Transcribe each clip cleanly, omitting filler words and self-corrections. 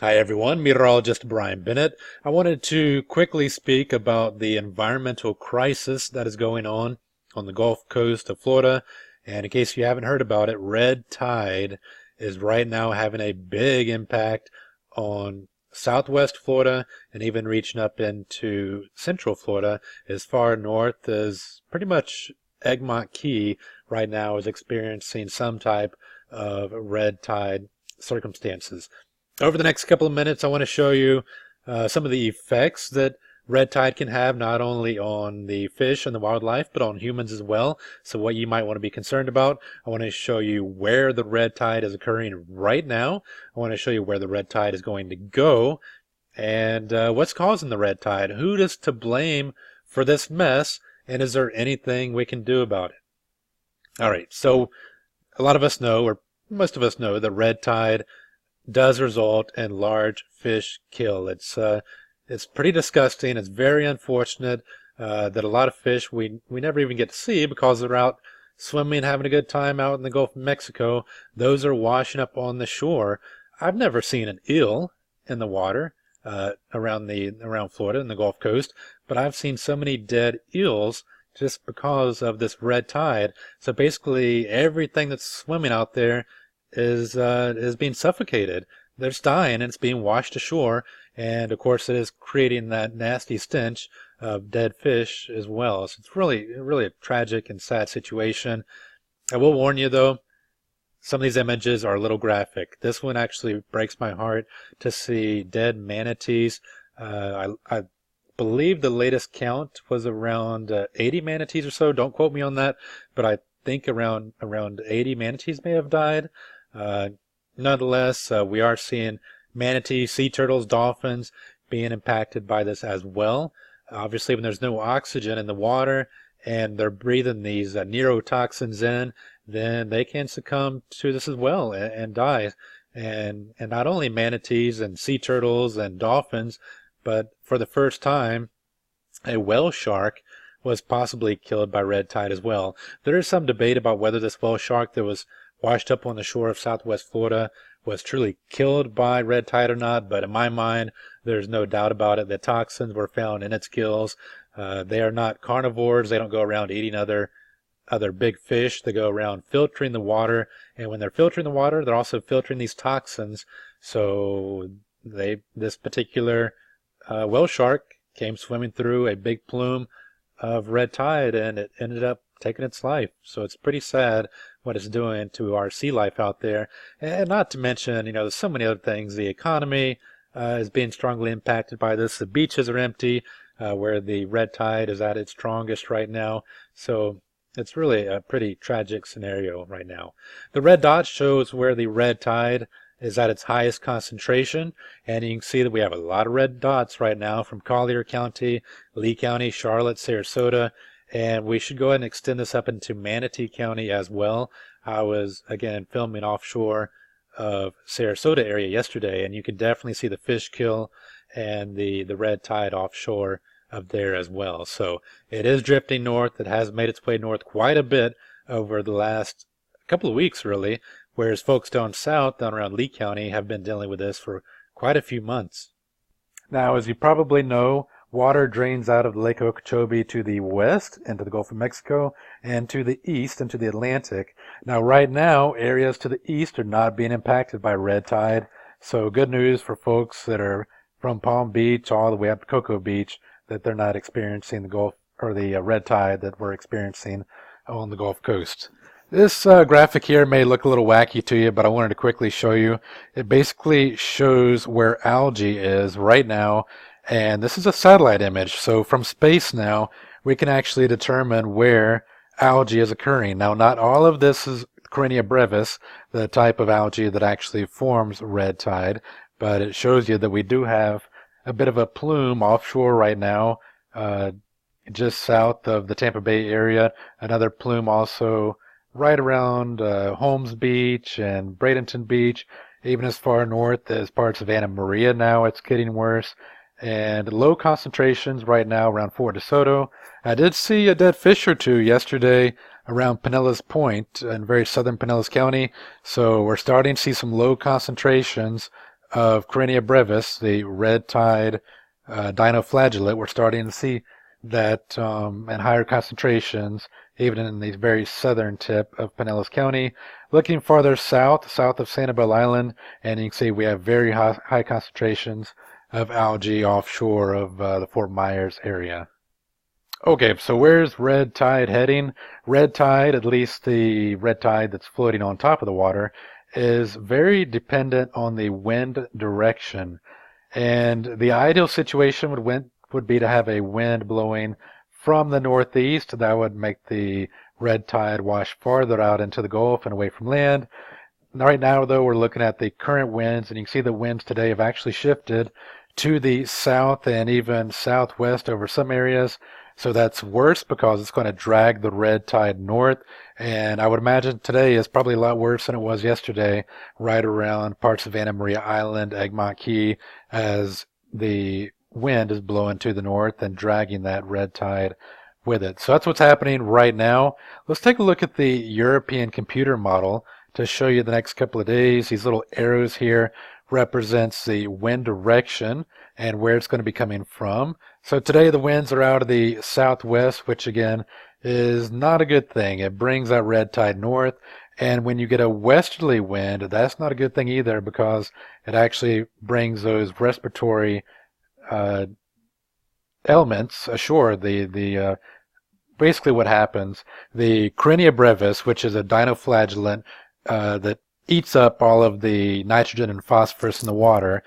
Hi everyone, meteorologist Brian Bennett. I wanted to quickly speak about the environmental crisis that is going on the Gulf Coast of Florida. And in case you haven't heard about it, red tide is right now having a big impact on southwest Florida and even reaching up into central Florida as far north as pretty much Egmont Key right now is experiencing some type of red tide circumstances. Over the next couple of minutes, I want to show you some of the effects that red tide can have, not only on the fish and the wildlife, but on humans as well. So what you might want to be concerned about. I want to show you where the red tide is occurring right now. I want to show you where the red tide is going to go and what's causing the red tide. Who is to blame for this mess, and is there anything we can do about it? All right, so a lot of us know, or most of us know, that red tide does result in large fish kill. It's pretty disgusting. It's very unfortunate that a lot of fish we never even get to see because they're out swimming, having a good time out in the Gulf of Mexico. Those are washing up on the shore. I've never seen an eel in the water around Florida and the Gulf Coast, but I've seen so many dead eels just because of this red tide. So basically, everything that's swimming out there is being suffocated. They're just dying, and it's being washed ashore, and of course it is creating that nasty stench of dead fish as well. So it's really a tragic and sad situation. I will warn you though, some of these images are a little graphic. This one actually breaks my heart to see dead manatees. I believe the latest count was around 80 manatees or so. Don't quote me on that, but I think around 80 manatees may have died. Nonetheless, we are seeing manatees, sea turtles, dolphins being impacted by this as well. Obviously, when there's no oxygen in the water and they're breathing these neurotoxins in, then they can succumb to this as well and die. And not only manatees and sea turtles and dolphins, but for the first time, a whale shark was possibly killed by red tide as well. There is some debate about whether this whale shark that was washed up on the shore of southwest Florida was truly killed by red tide or not, but in my mind, there's no doubt about it. The toxins were found in its gills. They are not carnivores. They don't go around eating other big fish. They go around filtering the water, and when they're filtering the water, they're also filtering these toxins. So this particular whale shark came swimming through a big plume of red tide, and it ended up taking its life. So it's pretty sad what it's doing to our sea life out there. And not to mention, there's so many other things. The economy is being strongly impacted by this. The beaches are empty where the red tide is at its strongest right now. So it's really a pretty tragic scenario right now. The red dot shows where the red tide is at its highest concentration, and you can see that we have a lot of red dots right now from Collier County, Lee County, Charlotte, Sarasota, and we should go ahead and extend this up into Manatee County as well. I was, again, filming offshore of Sarasota area yesterday, and you can definitely see the fish kill and the red tide offshore of there as well. So it is drifting north. It has made its way north quite a bit over the last couple of weeks, really, whereas folks down south, down around Lee County, have been dealing with this for quite a few months. Now, as you probably know, water drains out of Lake Okeechobee to the west into the Gulf of Mexico and to the east into the Atlantic. Now, right now, areas to the east are not being impacted by red tide. So good news for folks that are from Palm Beach all the way up to Cocoa Beach that they're not experiencing the Gulf or the red tide that we're experiencing on the Gulf Coast. This graphic here may look a little wacky to you, but I wanted to quickly show you. It basically shows where algae is right now, and this is a satellite image. So from space now, we can actually determine where algae is occurring. Now, not all of this is karenia brevis, the type of algae that actually forms red tide, but it shows you that we do have a bit of a plume offshore right now, just south of the Tampa Bay area. Another plume also right around Holmes Beach and Bradenton Beach, even as far north as parts of Anna Maria now. It's getting worse. And low concentrations right now around Fort DeSoto. I did see a dead fish or two yesterday around Pinellas Point in very southern Pinellas County. So we're starting to see some low concentrations of Karenia brevis, the red tide dinoflagellate. We're starting to see that in higher concentrations, even in the very southern tip of Pinellas County. Looking farther south, south of Sanibel Island, and you can see we have very high concentrations of algae offshore of the Fort Myers area. Okay, so where's red tide heading? Red tide, at least the red tide that's floating on top of the water, is very dependent on the wind direction. And the ideal situation would be to have a wind blowing from the northeast. That would make the red tide wash farther out into the Gulf and away from land. Right now, though, we're looking at the current winds, and you can see the winds today have actually shifted to the south and even southwest over some areas. So that's worse because it's going to drag the red tide north. And I would imagine today is probably a lot worse than it was yesterday, right around parts of Anna Maria Island, Egmont Key, as the wind is blowing to the north and dragging that red tide with it. So that's what's happening right now. Let's take a look at the European computer model to show you the next couple of days. These little arrows here represents the wind direction and where it's going to be coming from. So today the winds are out of the southwest, which again is not a good thing. It brings that red tide north. And when you get a westerly wind, that's not a good thing either because it actually brings those respiratory elements ashore. Basically what happens, the karenia brevis, which is a dinoflagellate that eats up all of the nitrogen and phosphorus in the water,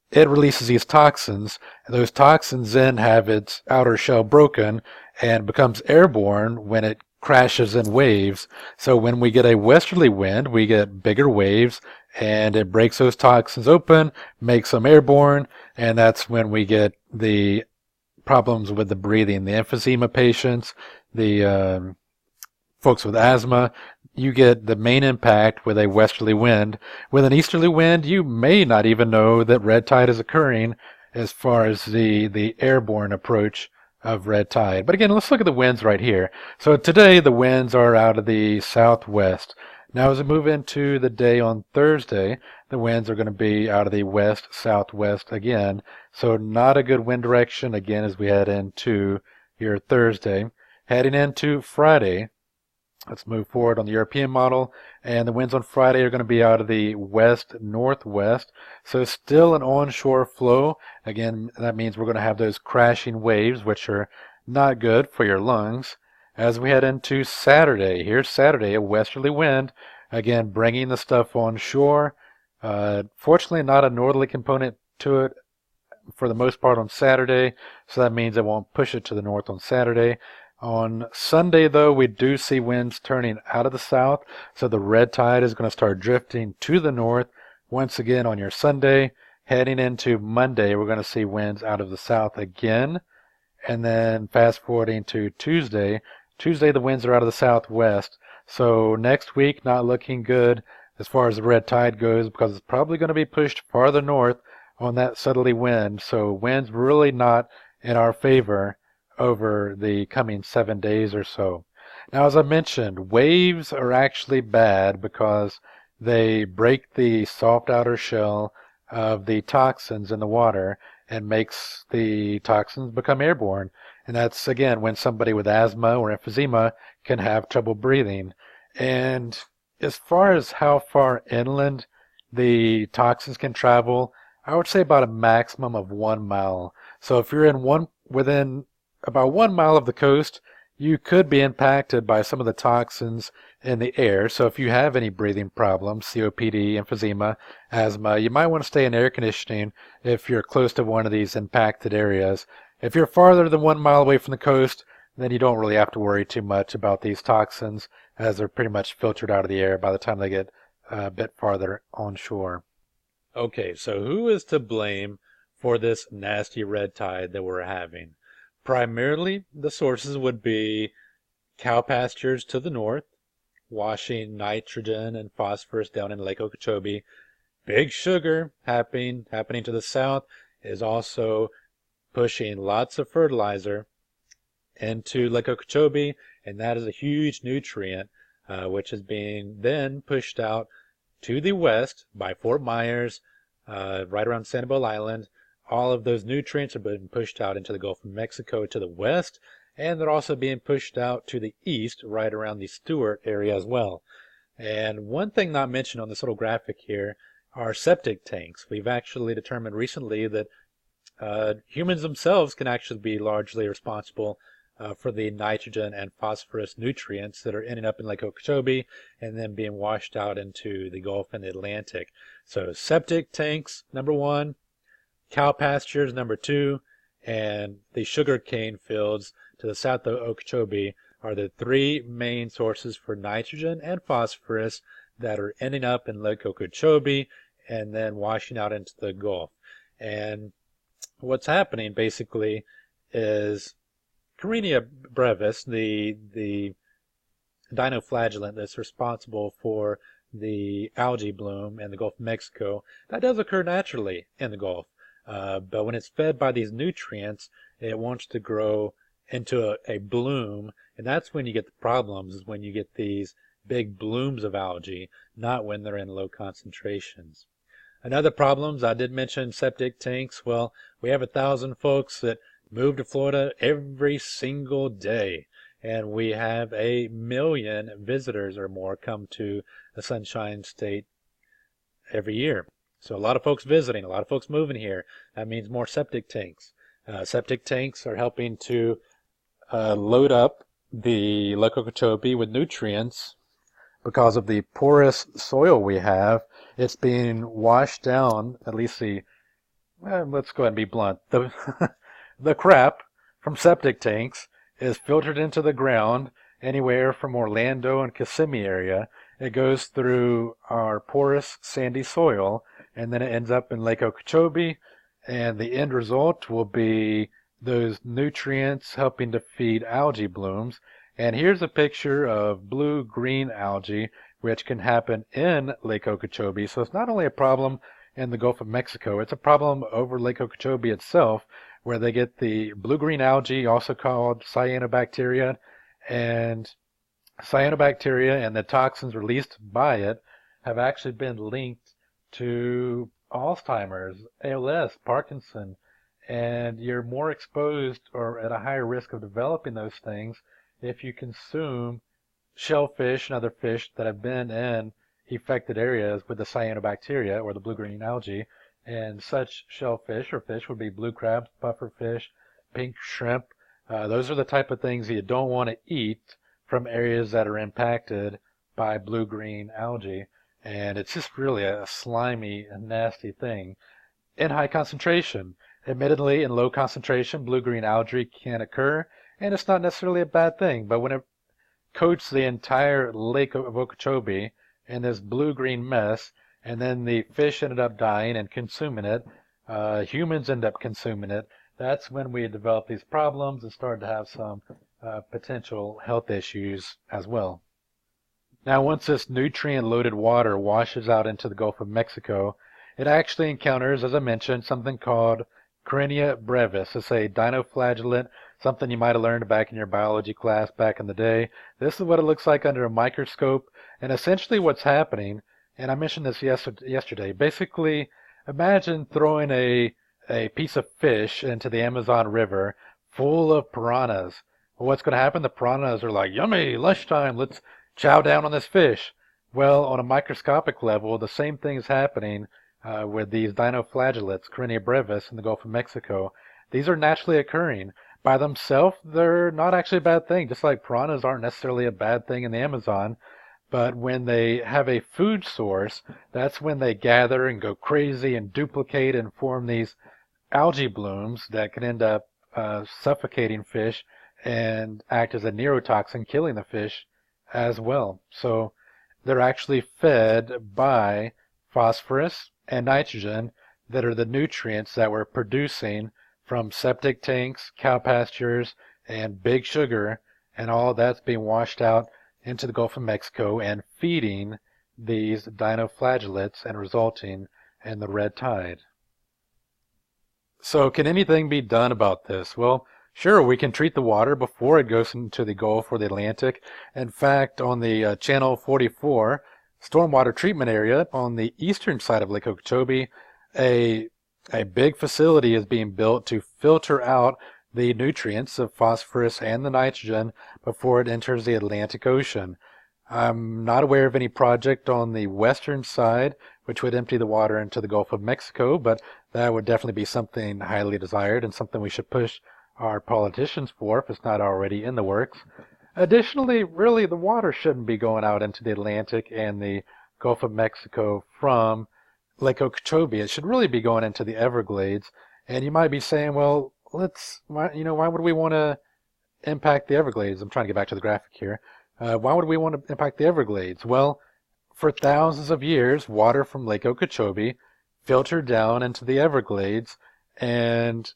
it releases these toxins. Those toxins then have its outer shell broken and becomes airborne when it crashes in waves. So when we get a westerly wind, we get bigger waves and it breaks those toxins open, makes them airborne, and that's when we get the problems with the breathing. The emphysema patients, the folks with asthma, you get the main impact with a westerly wind. With an easterly wind, you may not even know that red tide is occurring as far as the airborne approach of red tide. But again, let's look at the winds right here. So today the winds are out of the southwest. Now as we move into the day on Thursday, the winds are going to be out of the west-southwest again. So not a good wind direction again as we head into your Thursday. Heading into Friday, let's move forward on the European model, and the winds on Friday are going to be out of the west-northwest, so still an onshore flow. Again, that means we're going to have those crashing waves, which are not good for your lungs. As we head into Saturday, here's Saturday, a westerly wind, again bringing the stuff onshore. Fortunately, not a northerly component to it for the most part on Saturday, so that means it won't push it to the north on Saturday. On Sunday, though, we do see winds turning out of the south, so the red tide is going to start drifting to the north. Once again on your Sunday, heading into Monday, we're going to see winds out of the south again. And then fast forwarding to Tuesday, the winds are out of the southwest. So next week, not looking good as far as the red tide goes because it's probably going to be pushed farther north on that southerly wind. So winds really not in our favor over the coming 7 days or so. Now, as I mentioned, waves are actually bad because they break the soft outer shell of the toxins in the water and makes the toxins become airborne. And that's, again, when somebody with asthma or emphysema can have trouble breathing. And as far as how far inland the toxins can travel, I would say about a maximum of 1 mile. So if you're within about 1 mile of the coast, you could be impacted by some of the toxins in the air. So if you have any breathing problems, COPD, emphysema, asthma, you might want to stay in air conditioning if you're close to one of these impacted areas. If you're farther than 1 mile away from the coast, then you don't really have to worry too much about these toxins as they're pretty much filtered out of the air by the time they get a bit farther onshore. Okay, so who is to blame for this nasty red tide that we're having? Primarily, the sources would be cow pastures to the north, washing nitrogen and phosphorus down in Lake Okeechobee. Big Sugar happening to the south is also pushing lots of fertilizer into Lake Okeechobee, and that is a huge nutrient which is being then pushed out to the west by Fort Myers, right around Sanibel Island. All of those nutrients are being pushed out into the Gulf of Mexico to the west, and they're also being pushed out to the east, right around the Stewart area as well. And one thing not mentioned on this little graphic here are septic tanks. We've actually determined recently that humans themselves can actually be largely responsible for the nitrogen and phosphorus nutrients that are ending up in Lake Okeechobee and then being washed out into the Gulf and the Atlantic. So septic tanks, number one, cow pastures, number two, and the sugarcane fields to the south of Okeechobee are the three main sources for nitrogen and phosphorus that are ending up in Lake Okeechobee and then washing out into the Gulf. And what's happening basically is Karenia brevis, the dinoflagellate that's responsible for the algae bloom in the Gulf of Mexico, that does occur naturally in the Gulf. But when it's fed by these nutrients, it wants to grow into a bloom, and that's when you get the problems, is when you get these big blooms of algae, not when they're in low concentrations. Another problems, I did mention septic tanks. Well, we have 1,000 folks that move to Florida every single day, and we have 1 million visitors or more come to the Sunshine State every year. So a lot of folks visiting, a lot of folks moving here. That means more septic tanks. Septic tanks are helping to load up the Lake Okeechobee with nutrients. Because of the porous soil we have, it's being washed down, at least let's go ahead and be blunt, the crap from septic tanks is filtered into the ground anywhere from Orlando and Kissimmee area. It goes through our porous sandy soil, and then it ends up in Lake Okeechobee, and the end result will be those nutrients helping to feed algae blooms. And here's a picture of blue-green algae, which can happen in Lake Okeechobee. So it's not only a problem in the Gulf of Mexico, it's a problem over Lake Okeechobee itself, where they get the blue-green algae, also called cyanobacteria, and cyanobacteria and the toxins released by it have actually been linked to Alzheimer's, ALS, Parkinson, and you're more exposed or at a higher risk of developing those things if you consume shellfish and other fish that have been in affected areas with the cyanobacteria or the blue-green algae. And such shellfish or fish would be blue crabs, pufferfish, pink shrimp. Those are the type of things that you don't want to eat from areas that are impacted by blue-green algae. And it's just really a slimy and nasty thing in high concentration. Admittedly, in low concentration, blue-green algae can occur, and it's not necessarily a bad thing. But when it coats the entire Lake of Okeechobee in this blue-green mess, and then the fish ended up dying and consuming it, humans end up consuming it, that's when we develop these problems and start to have some potential health issues as well. Now, once this nutrient-loaded water washes out into the Gulf of Mexico, it actually encounters, as I mentioned, something called karenia brevis. It's a dinoflagellate, something you might have learned back in your biology class back in the day. This is what it looks like under a microscope, and essentially what's happening, and I mentioned this yesterday, basically imagine throwing a piece of fish into the Amazon River full of piranhas. Well, what's going to happen? The piranhas are like, yummy, lunchtime, let's chow down on this fish. Well, on a microscopic level, the same thing is happening with these dinoflagellates, karenia brevis, in the Gulf of Mexico. These are naturally occurring. By themselves, they're not actually a bad thing, just like piranhas aren't necessarily a bad thing in the Amazon. But when they have a food source, that's when they gather and go crazy and duplicate and form these algae blooms that can end up suffocating fish and act as a neurotoxin, killing the fish as well. So they're actually fed by phosphorus and nitrogen that are the nutrients that we're producing from septic tanks, cow pastures, and big sugar, and all that's being washed out into the Gulf of Mexico and feeding these dinoflagellates and resulting in the red tide. So can anything be done about this? Well, sure, we can treat the water before it goes into the Gulf or the Atlantic. In fact, on the Channel 44 stormwater treatment area on the eastern side of Lake Okeechobee, a a big facility is being built to filter out the nutrients of phosphorus and the nitrogen before it enters the Atlantic Ocean. I'm not aware of any project on the western side which would empty the water into the Gulf of Mexico, but that would definitely be something highly desired and something we should push our politicians for if it's not already in the works. Additionally, really, the water shouldn't be going out into the Atlantic and the Gulf of Mexico from Lake Okeechobee. It should really be going into the Everglades. And you might be saying, well, why would we want to impact the Everglades? I'm trying to get back to the graphic here. Why would we want to impact the Everglades? Well, for thousands of years, water from Lake Okeechobee filtered down into the Everglades, and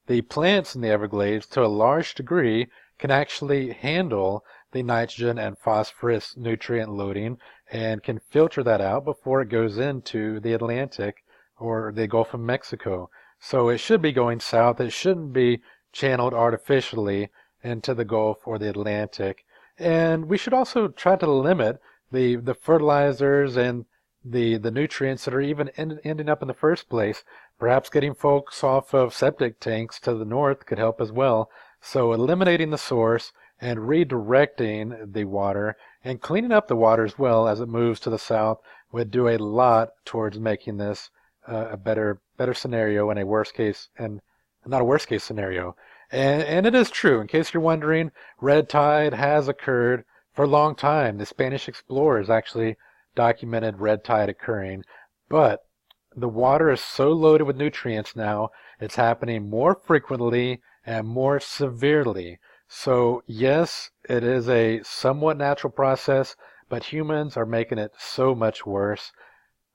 the plants in the Everglades, to a large degree, can actually handle the nitrogen and phosphorus nutrient loading and can filter that out before it goes into the Atlantic or the Gulf of Mexico. So it should be going south. It shouldn't be channeled artificially into the Gulf or the Atlantic. And we should also try to limit the fertilizers and the nutrients that are even ending up in the first place. Perhaps getting folks off of septic tanks to the north could help as well. So eliminating the source and redirecting the water and cleaning up the water as well as it moves to the south would do a lot towards making this a better scenario and a worst case, and not a worst case scenario. And it is true, in case you're wondering, red tide has occurred for a long time. The Spanish explorers actually documented red tide occurring, but the water is so loaded with nutrients now, it's happening more frequently and more severely. So yes, it is a somewhat natural process, but humans are making it so much worse.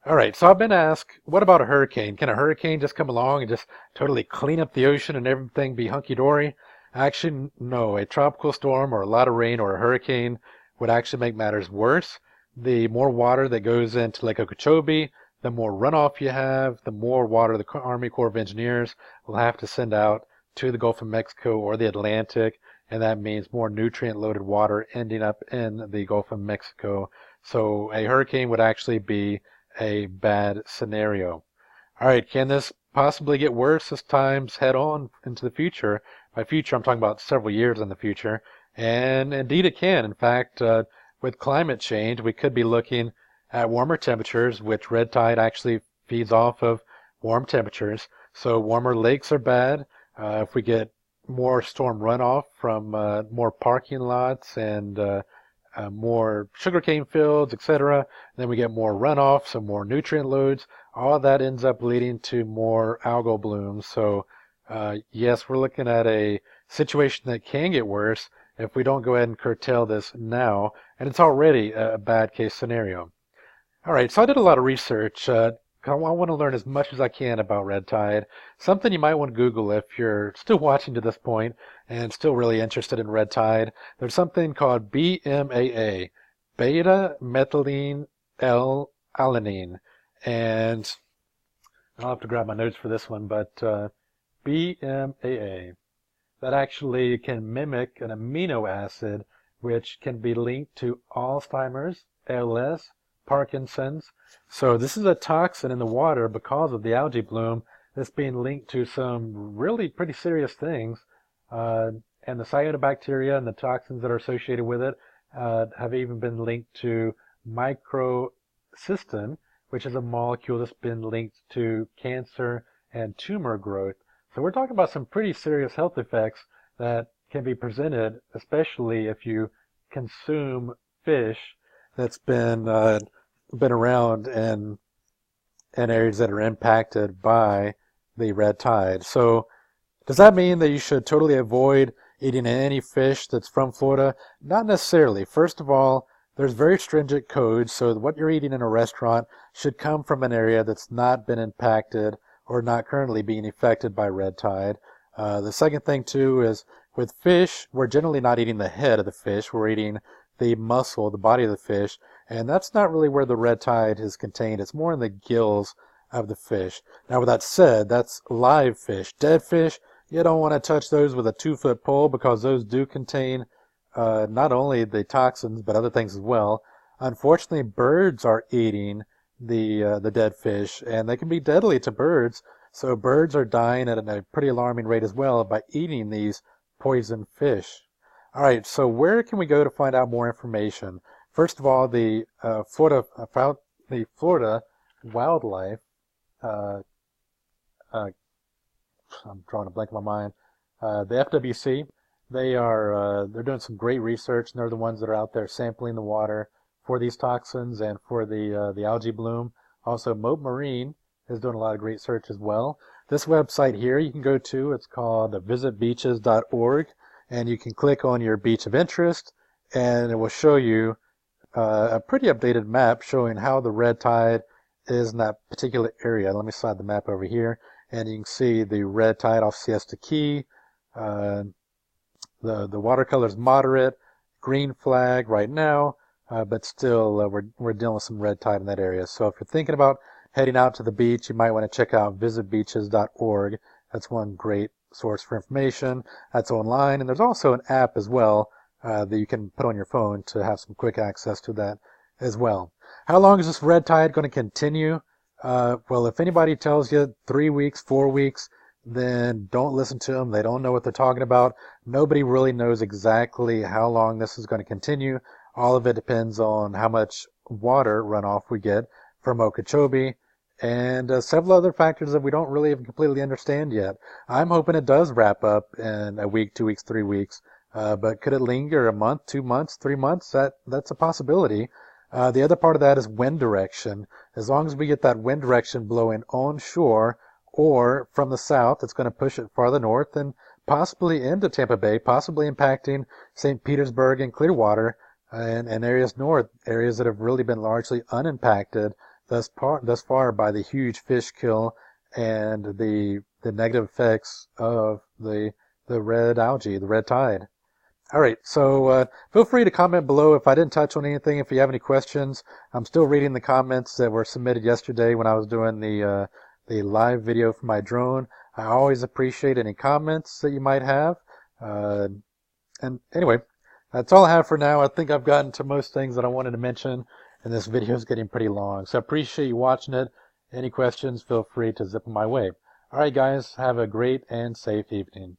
All right, so I've been asked, what about a hurricane? Can a hurricane just come along and just totally clean up the ocean and everything be hunky-dory? Actually, no. A tropical storm or a lot of rain or a hurricane would actually make matters worse. The more water that goes into Lake Okeechobee, the more runoff you have, the more water the Army Corps of Engineers will have to send out to the Gulf of Mexico or the Atlantic, and that means more nutrient-loaded water ending up in the Gulf of Mexico. So a hurricane would actually be a bad scenario. All right, can this possibly get worse as times head on into the future? By future, I'm talking about several years in the future, and indeed it can. In fact, with climate change, we could be looking at warmer temperatures, which red tide actually feeds off of warm temperatures. So warmer lakes are bad. If we get more storm runoff from more parking lots and more sugarcane fields, etc. Then we get more runoff, so more nutrient loads. All of that ends up leading to more algal blooms. So yes, we're looking at a situation that can get worse if we don't go ahead and curtail this now, and it's already a bad case scenario. All right, so I did a lot of research. I want to learn as much as I can about red tide. Something you might want to Google if you're still watching to this point and still really interested in red tide. There's something called BMAA, beta methylene L-alanine. And I'll have to grab my notes for this one, but BMAA, that actually can mimic an amino acid which can be linked to Alzheimer's, ALS, Parkinson's. So this is a toxin in the water because of the algae bloom that's being linked to some really pretty serious things. And the cyanobacteria and the toxins that are associated with it have even been linked to microcystin, which is a molecule that's been linked to cancer and tumor growth. So we're talking about some pretty serious health effects that can be presented, especially if you consume fish that's been around in areas that are impacted by the red tide. So does that mean that you should totally avoid eating any fish that's from Florida? Not necessarily. First of all, there's very stringent codes, so what you're eating in a restaurant should come from an area that's not been impacted or not currently being affected by red tide. The second thing, too, is with fish, we're generally not eating the head of the fish. We're eating the muscle, the body of the fish, and that's not really where the red tide is contained. It's more in the gills of the fish. Now, with that said, that's live fish. Dead fish, you don't want to touch those with a 2-foot pole because those do contain not only the toxins but other things as well. Unfortunately, birds are eating the dead fish, and they can be deadly to birds. So birds are dying at a pretty alarming rate as well by eating these poisoned fish. All right, so where can we go to find out more information? First of all, the Florida Wildlife. I'm drawing a blank in my mind. The FWC. They're doing some great research, and they're the ones that are out there sampling the water for these toxins and for the algae bloom. Also, Moat Marine is doing a lot of great research as well. This website here you can go to. It's called visitbeaches.org, and you can click on your beach of interest, and it will show you a pretty updated map showing how the red tide is in that particular area. Let me slide the map over here, and you can see the red tide off Siesta Key. The watercolor is moderate, green flag right now, but still we're dealing with some red tide in that area. So if you're thinking about heading out to the beach, you might want to check out visitbeaches.org. That's one great source for information. That's online, and there's also an app as well that you can put on your phone to have some quick access to that as well. How long is this red tide going to continue? Well, if anybody tells you 3 weeks, 4 weeks, then don't listen to them. They don't know what they're talking about. Nobody really knows exactly how long this is going to continue. All of it depends on how much water runoff we get from Okeechobee and several other factors that we don't really even completely understand yet. I'm hoping it does wrap up in a week, 2 weeks, 3 weeks. But could it linger a month, 2 months, 3 months? That's a possibility. The other part of that is wind direction. As long as we get that wind direction blowing onshore or from the south, it's going to push it farther north and possibly into Tampa Bay, possibly impacting St. Petersburg and Clearwater and areas north, areas that have really been largely unimpacted thus far by the huge fish kill and the negative effects of the red algae, the red tide. All right, so feel free to comment below if I didn't touch on anything. If you have any questions, I'm still reading the comments that were submitted yesterday when I was doing the live video for my drone. I always appreciate any comments that you might have. And anyway, that's all I have for now. I think I've gotten to most things that I wanted to mention, and this video is getting pretty long. So I appreciate you watching it. Any questions, feel free to zip them my way. All right, guys, have a great and safe evening.